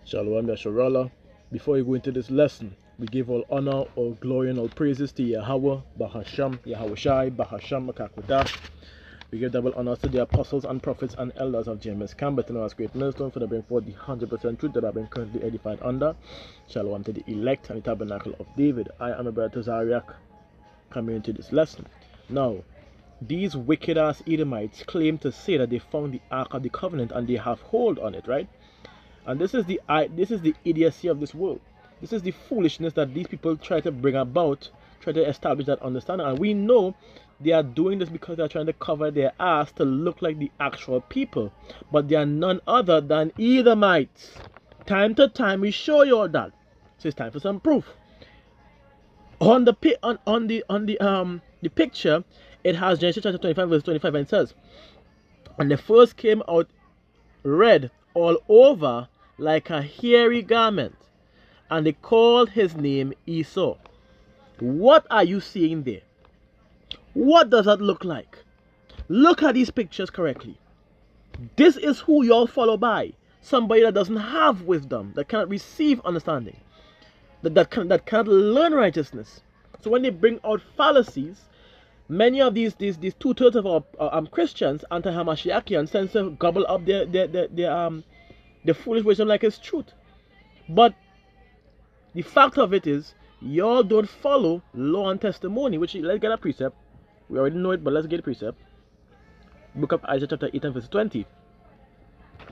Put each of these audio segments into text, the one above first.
Shalom Yasharallah. Before we go into this lesson, we give all honor, all glory, and all praises to Yahweh, Bahasham, Yahweh Shai, Bahasham, Makakwadash. We give double honors to the apostles and prophets and elders of James Campbell and our great millstone for the bring forth the 100% truth that I've been currently edified under. Shalom to the elect and the tabernacle of David. I am a brother Zariak coming into this lesson. Now, these wicked ass Edomites claim to say that they found the Ark of the Covenant and they have hold on it, right? And this is the idiocy of this world. This is the foolishness that these people try to bring about, try to establish that understanding. And we know they are doing this because they are trying to cover their ass to look like the actual people. But they are none other than Edomites. Time to time we show you all that. So it's time for some proof. On the picture, it has Genesis chapter 25 verse 25, and it says, "And the first came out red all over like a hairy garment, and they called his name Esau." What are you seeing there? What does that look like? Look at these pictures correctly. This is who y'all follow by. Somebody that doesn't have wisdom, that cannot receive understanding, that cannot learn righteousness. So when they bring out fallacies, many of these 2/3 of our Christians, anti-Hamashiachians, tend to gobble up the foolish wisdom like it's truth. But the fact of it is, y'all don't follow law and testimony, which, let's get a precept. We already know it, but let's get a precept. Book of Isaiah chapter 8 and verse 20.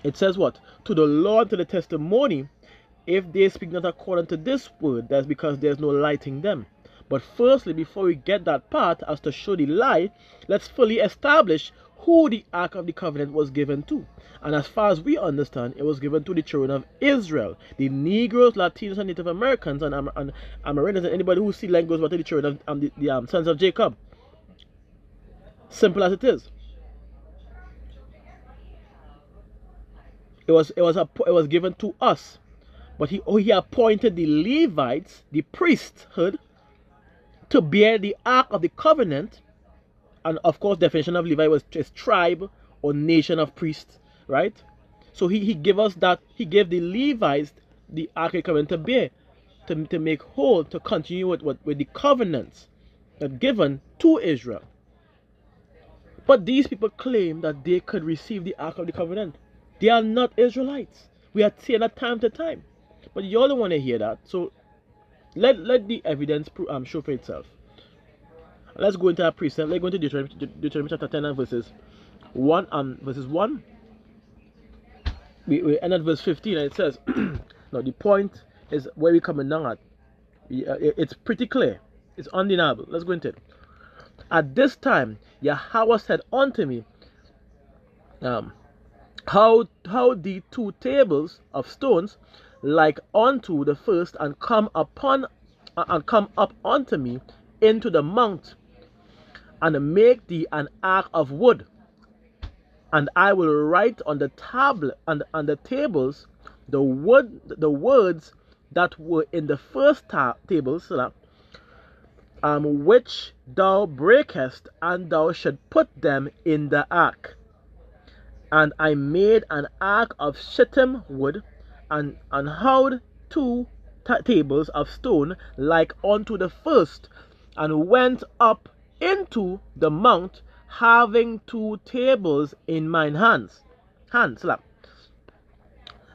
It says what? "To the law and to the testimony, if they speak not according to this word, that's because there's no light in them." But firstly, before we get that part as to show the lie, let's fully establish who the Ark of the Covenant was given to. And as far as we understand, it was given to the children of Israel. The Negroes, Latinos, and Native Americans, and Americans, and anybody who see language but to the children of the sons of Jacob. Simple as it is. It was given to us. But he appointed the Levites, the priesthood, to bear the Ark of the Covenant. And of course, definition of Levi is tribe or nation of priests, right? So he gave us that. He gave the Levites the Ark of the Covenant to bear, to make whole, to continue with the covenants that given to Israel. But these people claim that they could receive the Ark of the Covenant. They are not Israelites. We are saying that time to time. But y'all don't want to hear that. So let the evidence show for itself. Let's go into our precept. Let's go into Deuteronomy chapter 10 and verses 1. We end at verse 15, and it says, now the point is where we're coming down at. It's pretty clear. It's undeniable. Let's go into it. "At this time, Yahweh said unto me, how the 2 tables of stones like unto the first, and come up unto me into the mount, and make thee an ark of wood. And I will write on the tablet and on the tables the words that were in the first tables, which thou breakest, and thou should put them in the ark. And I made an ark of shittim wood, and howed 2 tables of stone like unto the first, and went up into the mount, having 2 tables in mine hands.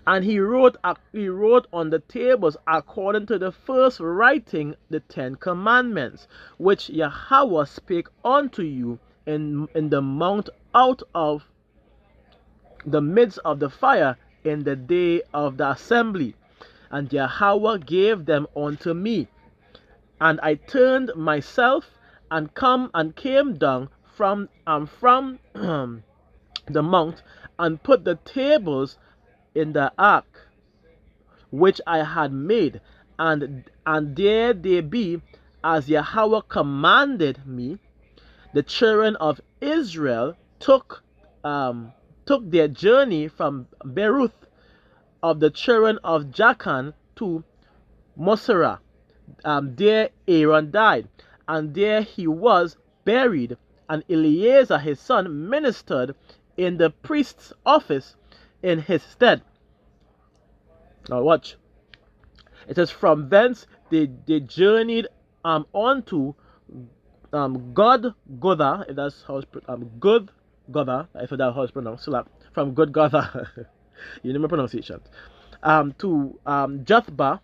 And he wrote on the tables according to the first writing the 10 commandments, which Yahweh spake unto you in the mount out of the midst of the fire in the day of the assembly. And Yahweh gave them unto me. And I turned myself and came down from the mount, and put the tables in the ark which I had made, and there they be, as Yahweh commanded me. The children of Israel took their journey from Beruth of the children of Jachan to Moserah. There Aaron died, and there he was buried, and Eleazar his son ministered in the priest's office in his stead. Now watch. It says, from thence they journeyed on to Godgotha, if that's how it's Godgotha, if that's how it's pronounced. So from Godgotha, you know my pronunciation. To Juthba,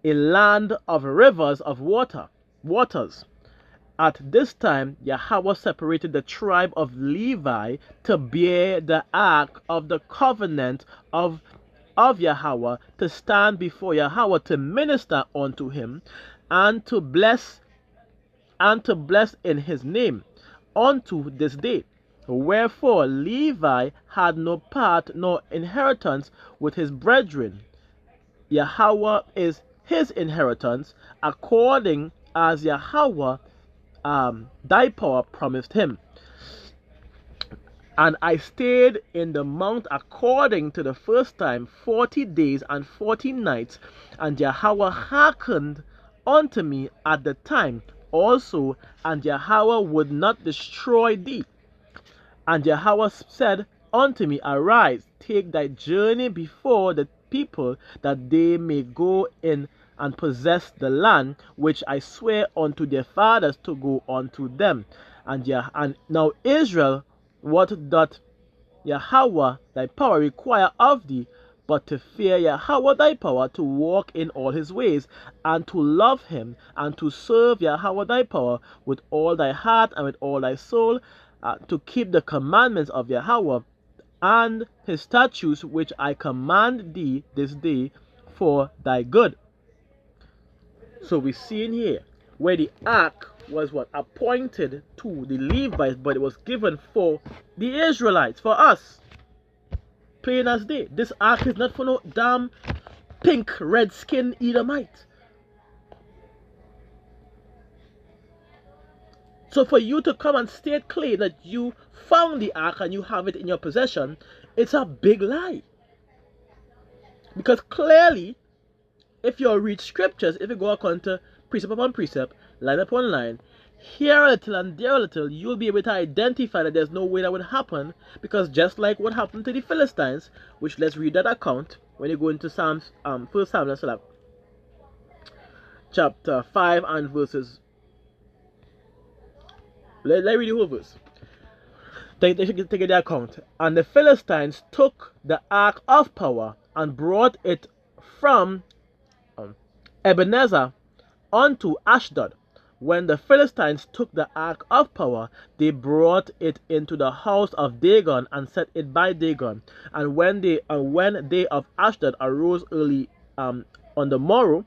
a land of rivers of waters. At this time, Yahweh separated the tribe of Levi to bear the ark of the covenant of Yahweh, to stand before Yahweh, to minister unto him, and to bless in his name unto this day. Wherefore Levi had no part nor inheritance with his brethren. Yahweh is his inheritance, according as Yahweh thy power promised him. And I stayed in the mount according to the first time 40 days and 40 nights, and Yahweh hearkened unto me at the time also, and Yahweh would not destroy thee. And Yahweh said unto me, arise, take thy journey before the people, that they may go in and possess the land which I swear unto their fathers to go unto them. And now Israel, what doth Yahweh thy power require of thee, but to fear Yahweh thy power, to walk in all his ways, and to love him, and to serve Yahweh thy power with all thy heart and with all thy soul, to keep the commandments of Yahweh and his statutes which I command thee this day for thy good. So we see in here where the ark was what? Appointed to the Levites, but it was given for the Israelites, for us. Plain as day. This ark is not for no damn pink, red skin Edomite. So for you to come and state claim that you found the ark and you have it in your possession, it's a big lie. Because clearly, if you read scriptures, if you go according to precept upon precept, line upon line, here a little and there a little, you'll be able to identify that there's no way that would happen. Because just like what happened to the Philistines, which let's read that account when you go into Psalms, 1 Samuel chapter 5 and verses. Let's read the whole verse. Take the account. And the Philistines took the ark of power and brought it from Ebenezer unto Ashdod. When the Philistines took the ark of power, they brought it into the house of Dagon and set it by Dagon. And when they of Ashdod arose early on the morrow,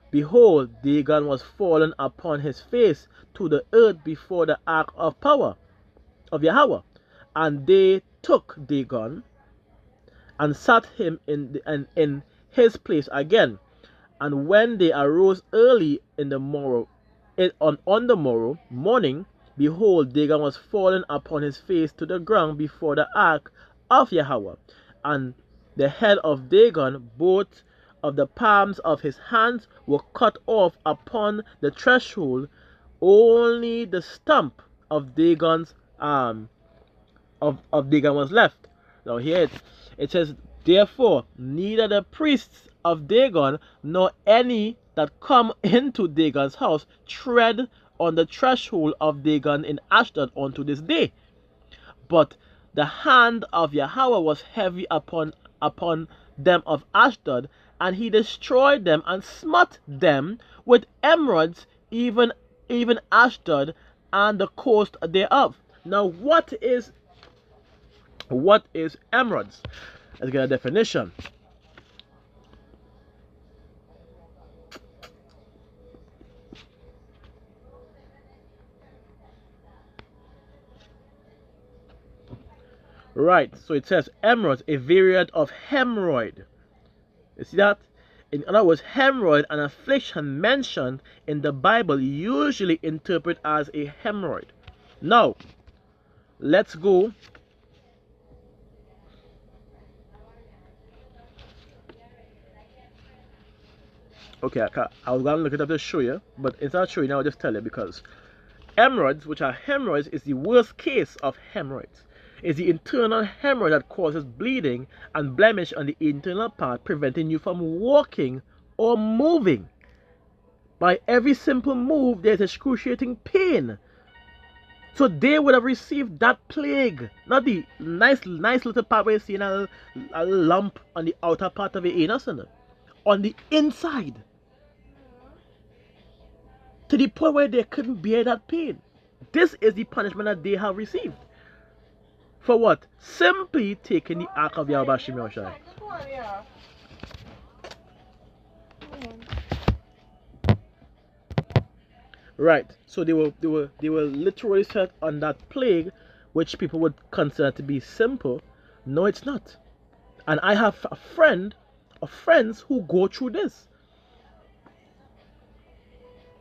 behold, Dagon was fallen upon his face to the earth before the ark of power of Yahweh. And they took Dagon and sat him in his place again. And when they arose early in the morrow, on the morning, behold, Dagon was fallen upon his face to the ground before the ark of Yahweh. And the head of Dagon, both of the palms of his hands, were cut off upon the threshold. Only the stump of Dagon's of Dagon was left. Now here it says, therefore neither the priests of Dagon nor any that come into Dagon's house tread on the threshold of Dagon in Ashdod unto this day. But the hand of Yahweh was heavy upon them of Ashdod, and he destroyed them and smote them with emerods, even Ashdod and the coast thereof. Now what is emerods? Let's get a definition. Right, so it says emerods, a variant of hemorrhoid. You see that? In other words, hemorrhoid, an affliction mentioned in the Bible, usually interpret as a hemorrhoid. Now, let's go. Okay, I was going to look it up to show you, but instead of showing you, I'll just tell you, because emerods, which are hemorrhoids, is the worst case of hemorrhoids. It's the internal hemorrhage that causes bleeding and blemish on the internal part, preventing you from walking or moving. By every simple move, there's excruciating pain. So they would have received that plague, not the nice little part where you're seeing a lump on the outer part of your anus, on the inside, to the point where they couldn't bear that pain. This is the punishment that they have received. For what? Simply taking the ark of Yahweh Shem Yahushai. Right. So they were literally set on that plague, which people would consider to be simple. No, it's not. And I have a friend or friends who go through this,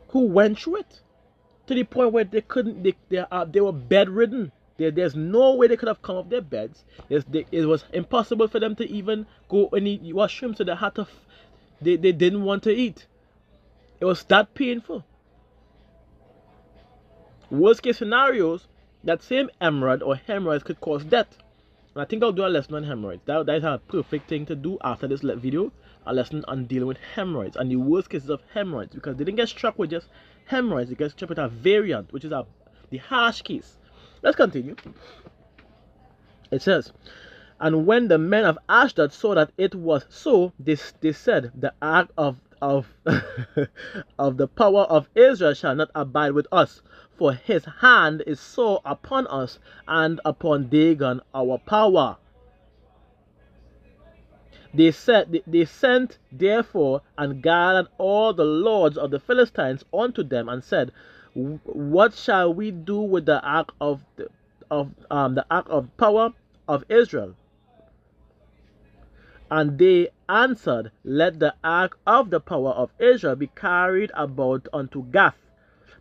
who went through it to the point where they couldn't. They were bedridden. There's no way they could have come off their beds. It was impossible for them to even go and eat washroom. So they had to. They didn't want to eat. It was that painful. Worst case scenarios, that same hemorrhoids could cause death. And I think I'll do a lesson on hemorrhoids. That is a perfect thing to do after this video. A lesson on dealing with hemorrhoids and the worst cases of hemorrhoids, because they didn't get struck with just hemorrhoids, they get struck with a variant, which is the harsh case. Let's continue. It says, and when the men of Ashdod saw that it was so, they said, the ark of of the power of Israel shall not abide with us, for his hand is sore upon us and upon Dagon our power. They sent therefore and gathered all the lords of the Philistines unto them and said, what shall we do with the ark of the ark of power of Israel? And they answered, let the ark of the power of Israel be carried about unto Gath.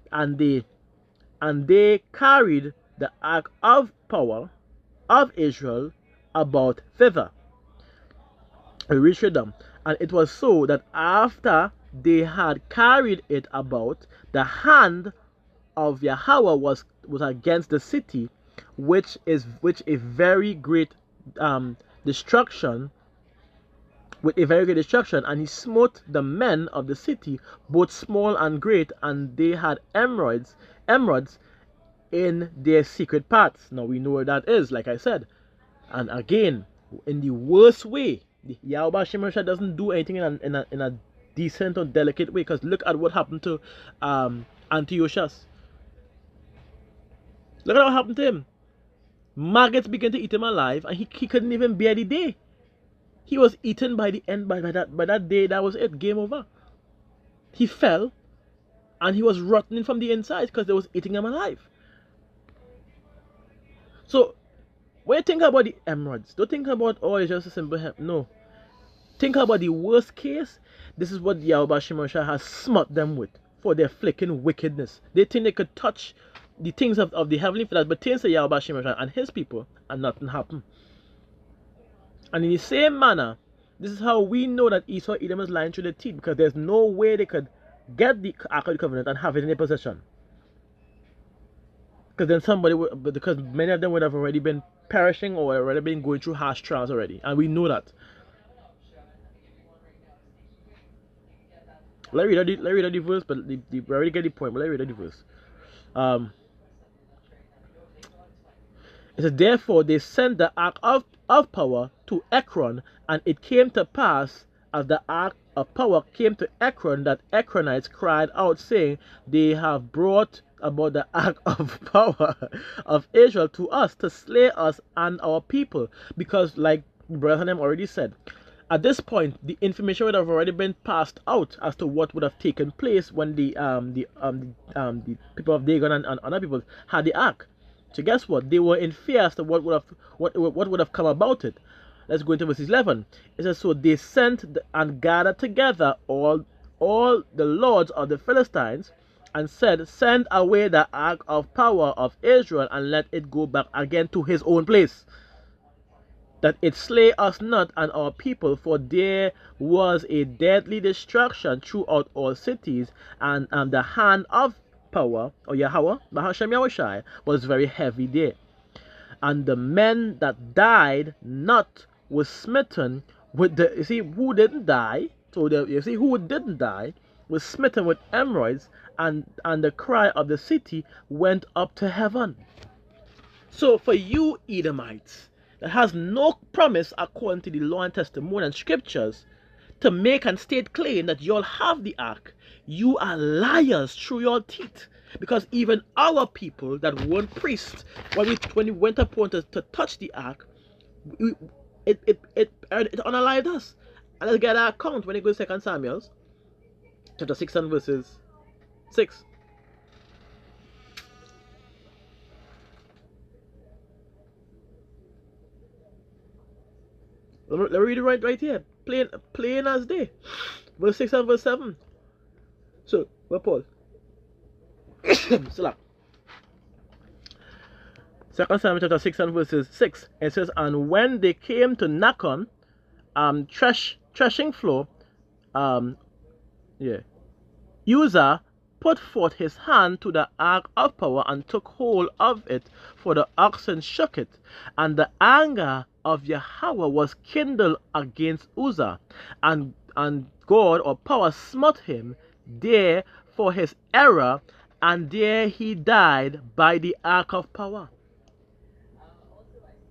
And they carried the ark of power of Israel about thither. We reached Edom. And it was so that after they had carried it about, the hand of Yahweh was against the city, which is a very great destruction. With a very great destruction, and he smote the men of the city, both small and great, and they had emeralds in their secret parts. Now we know where that is, like I said. And again, in the worst way, Yahweh Shem Yahushai doesn't do anything in a decent or delicate way. Because look at what happened to Antiochus. Look at what happened to him. Maggots began to eat him alive, and he couldn't even bear the day. He was eaten by the end. By that day, that was it. Game over. He fell, and he was rotting from the inside because they was eating him alive. So, when you think about the emeralds, don't think about, oh, it's just a simple hemp. No. Think about the worst case. This is what Yahweh Shem Yahushai has smote them with for their flicking wickedness. They think they could touch the things of the heavenly Father, but things to Yahweh Shem Yahushai and his people, and nothing happened. And in the same manner, this is how we know that Esau, Edom is lying through the teeth, because there's no way they could get the Ark of the Covenant and have it in their possession. Because then because many of them would have already been perishing or already been going through harsh trials already, and we know that. Let's read out the verse, but we already get the point. But let's read out the verse. It says, therefore they sent the ark of power to Ekron, and it came to pass, as the ark of power came to Ekron, that Ekronites cried out, saying, they have brought about the ark of power of Israel to us, to slay us and our people. Because, like Brother Hanem already said, at this point the information would have already been passed out as to what would have taken place when the people of Dagon and other people had the ark. So guess what? They were in fear as to what would have come about it. Let's go into verse 11. It says, so they sent and gathered together all the lords of the Philistines, and said, send away the ark of power of Israel, and let it go back again to his own place, that it slay us not and our people, for there was a deadly destruction throughout all cities, and the hand of power, or Yahweh, Bahashem Yahushai, was very heavy there. And the men that died not were smitten with the, you see who didn't die, so you see who didn't die was smitten with hemorrhoids, and the cry of the city went up to heaven. So for you Edomites that has no promise according to the law and testimony and scriptures to make and state claim that you all have the ark, you are liars through your teeth. Because even our people that weren't priests, when we went upon to touch the ark, it unalived us. And let's get our account when it goes to 2 Samuel chapter 6 and verses 6. Let me read it right here. Plain as day. Verse 6 and verse 7. So, where Paul? Still 2 Samuel chapter 6 and verses 6. It says, and when they came to Nakon, threshing floor, Uzzah put forth his hand to the ark of power and took hold of it, for the oxen shook it. And the anger of Yahweh was kindled against Uzzah, and God or power smote him there for his error, and there he died by the ark of power.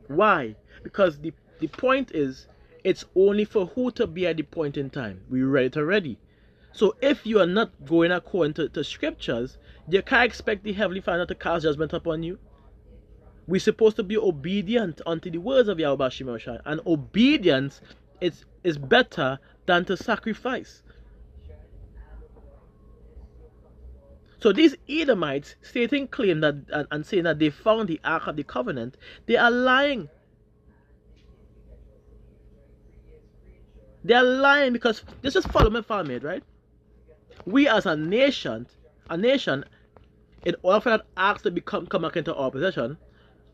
Why? Because the point is, it's only for who to be at the point in time. We read it already. So if you are not going according to scriptures, you can't expect the Heavenly Father to cast judgment upon you. We're supposed to be obedient unto the words of Yahweh Shemashai, and obedience is better than to sacrifice. So these Edomites stating claim that and saying that they found the Ark of the Covenant, they are lying. They are lying, because this is follow me, farmate, right? We as a nation, in order for that Ark to come back into our possession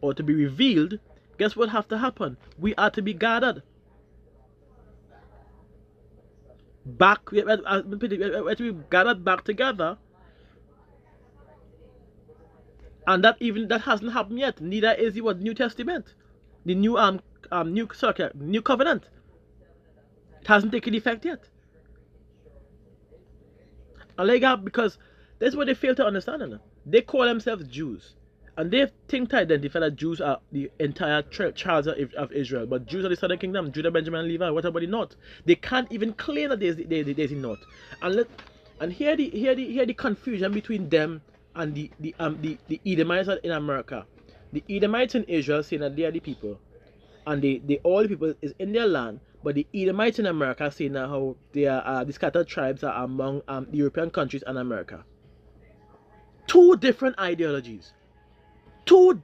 or to be revealed, guess what have to happen? We are to be gathered back. We are to be gathered back together. And that hasn't happened yet. Neither is the New Testament, the new covenant. It hasn't taken effect yet. And like that, because that's what they fail to understand. They call themselves Jews, and they think to identify that Jews are the entire child of Israel. But Jews are the southern kingdom, Judah, Benjamin, and Levi. What about the north? They can't even claim that there's the north. And here the confusion between them and the Edomites in America. The Edomites in Israel saying that they are the people, and all the people is in their land. But the Edomites in America saying that how they are the scattered tribes are among the European countries and America. Two different ideologies. You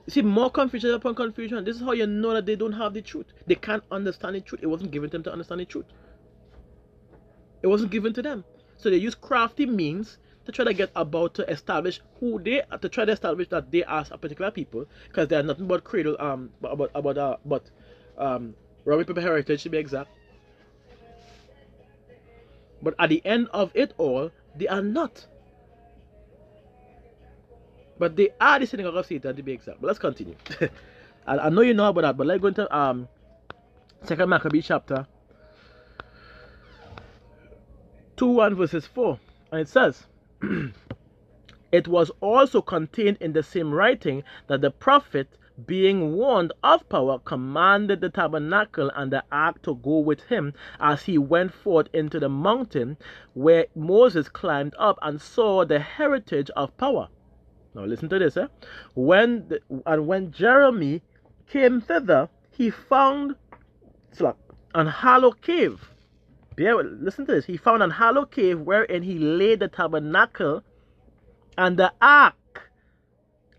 see, more confusion upon confusion. This is how you know that they don't have the truth. They can't understand the truth. It wasn't given to them to understand the truth. It wasn't given to them. So they use crafty means to try to get about to establish who they are, to try to establish that they are a particular people, because they are nothing but cradle Roman people heritage, to be exact. But at the end of it all, they are not. But they are the synagogue of Satan, to be exact. But let's continue. I know you know about that, but let's go into 2 Maccabees chapter 2 and verses 4. And it says, it was also contained in the same writing that the prophet, being warned of power, commanded the tabernacle and the ark to go with him as he went forth into the mountain where Moses climbed up and saw the heritage of power. Now listen to this. When Jeremy came thither, he found an hollow cave. Listen to this. He found an hollow cave wherein he laid the tabernacle and the ark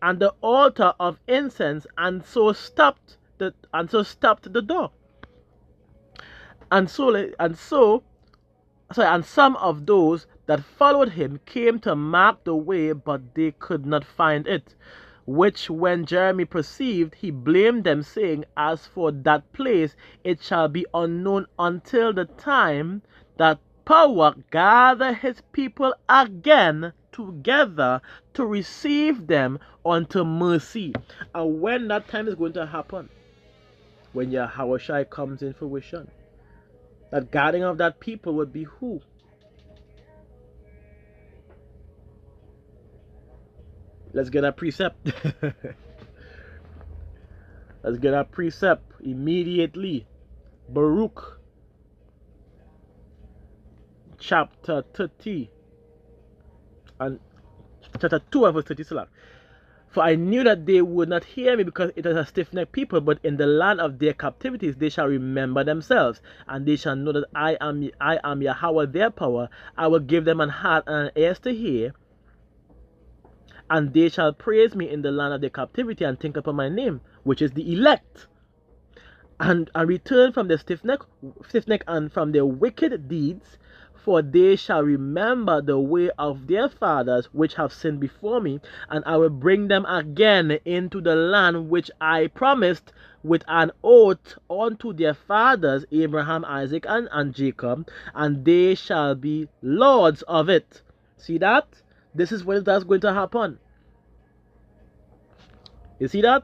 and the altar of incense, and so stopped the door. And some of those that followed him came to mark the way, but they could not find it. Which when Jeremy perceived, he blamed them, saying, as for that place, it shall be unknown until the time that power gather his people again together to receive them unto mercy. And when that time is going to happen, when Yahushua comes in fruition, that gathering of that people would be who? Let's get a precept. Let's get a precept immediately. Baruch chapter 30 and chapter 2 and verse 30. For I knew that they would not hear me, because it is a stiff-necked people, but in the land of their captivities they shall remember themselves, and they shall know that I am Yahweh their power. I will give them an heart and an ears to hear, and they shall praise me in the land of their captivity, and think upon my name, which is the elect, and return from their stiff-neck and from their wicked deeds. For they shall remember the way of their fathers, which have sinned before me, and I will bring them again into the land which I promised with an oath unto their fathers, Abraham, Isaac, and Jacob, and they shall be lords of it. See that? This is when that's going to happen. You see that?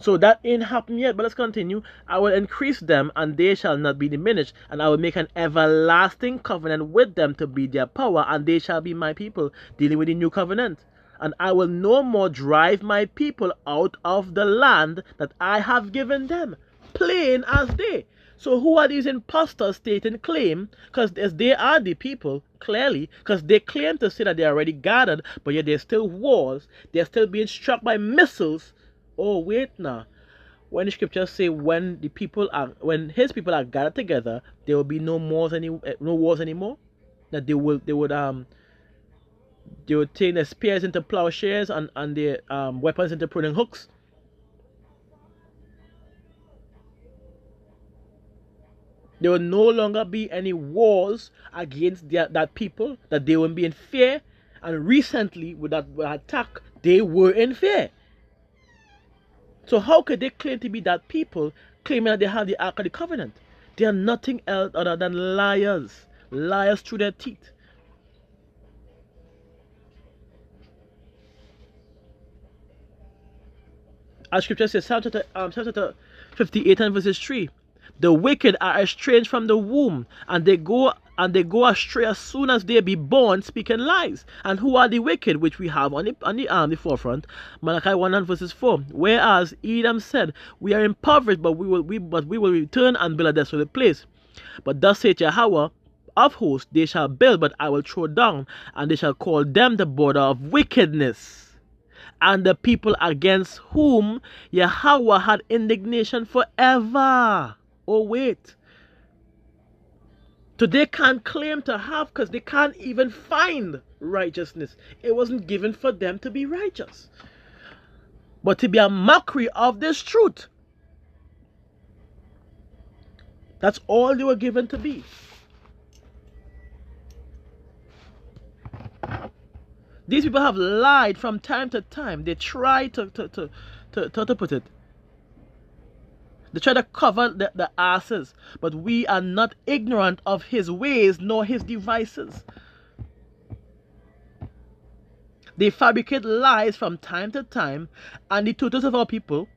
So that ain't happened yet, but let's continue. I will increase them, and they shall not be diminished, and I will make an everlasting covenant with them to be their power, and they shall be my people, dealing with the new covenant. And I will no more drive my people out of the land that I have given them. Plain as day. So who are these impostors stating claim? Because they are the people, clearly, because they claim to say that they are already gathered, but yet there's still wars. They're still being struck by missiles. Oh wait now, when the scriptures say when his people are gathered together, there will be no wars anymore. That they would take their spears into plowshares and their weapons into pruning hooks. There will no longer be any wars against that people, that they won't be in fear. And recently with that attack, they were in fear. So how could they claim to be that people, claiming that they have the Ark of the Covenant? They are nothing else other than liars. Liars through their teeth. As scripture says, Psalm chapter 58 and verses 3. The wicked are estranged from the womb, and they go astray as soon as they be born, speaking lies. And who are the wicked, which we have on the forefront? Malachi 1 and verses 4. Whereas Edom said, we are impoverished, but we will return and build a desolate place. But thus saith Yahweh of hosts, they shall build, but I will throw down, and they shall call them the border of wickedness, and the people against whom Yahweh had indignation forever. Oh wait. So they can't claim to have, because they can't even find righteousness. It wasn't given for them to be righteous, but to be a mockery of this truth. That's all they were given to be. These people have lied from time to time. They try to put it. They try to cover the asses, but we are not ignorant of his ways nor his devices. They fabricate lies from time to time, and the tutors of our people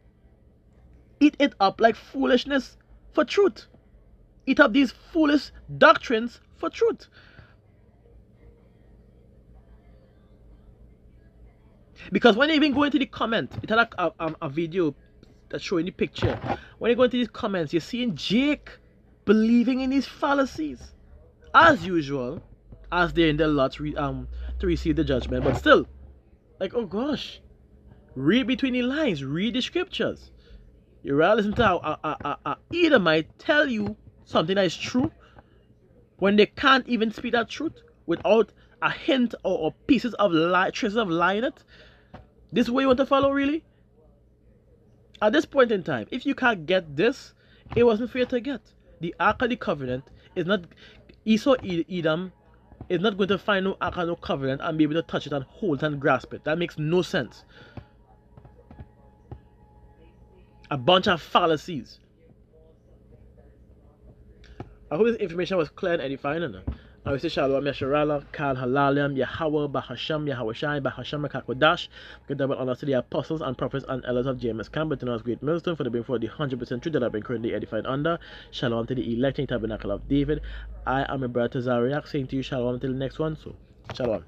eat it up like foolishness for truth. Eat up these foolish doctrines for truth. Because when you even go into the comment, it had a video that's showing the picture. When you go into these comments, you're seeing Jake believing in these fallacies, as usual, as they're in their lot to receive the judgment. But still, like, oh gosh, read between the lines, read the scriptures. You rather listen to a Edomite tell you something that is true when they can't even speak that truth without a hint or pieces of lie, traces of lie in it. This is what you want to follow, really? At this point in time, if you can't get this, it wasn't for you to get. The Ark of the Covenant is not, Esau, Edom is not going to find no Ark of no Covenant and be able to touch it and hold it and grasp it. That makes no sense. A bunch of fallacies. I hope this information was clear and edifying. And we say Shalom, Yasharala, Kal Halalim, Yahweh, Bahasham, Yahweh Bahasham, Kakodash. Give double honor to the apostles and prophets and elders of James Camp, but to us great millstone for the being for the 100% truth that have been currently edified under. Shalom to the electing tabernacle of David. I am a brother Zariak saying to you Shalom until the next one. So, Shalom.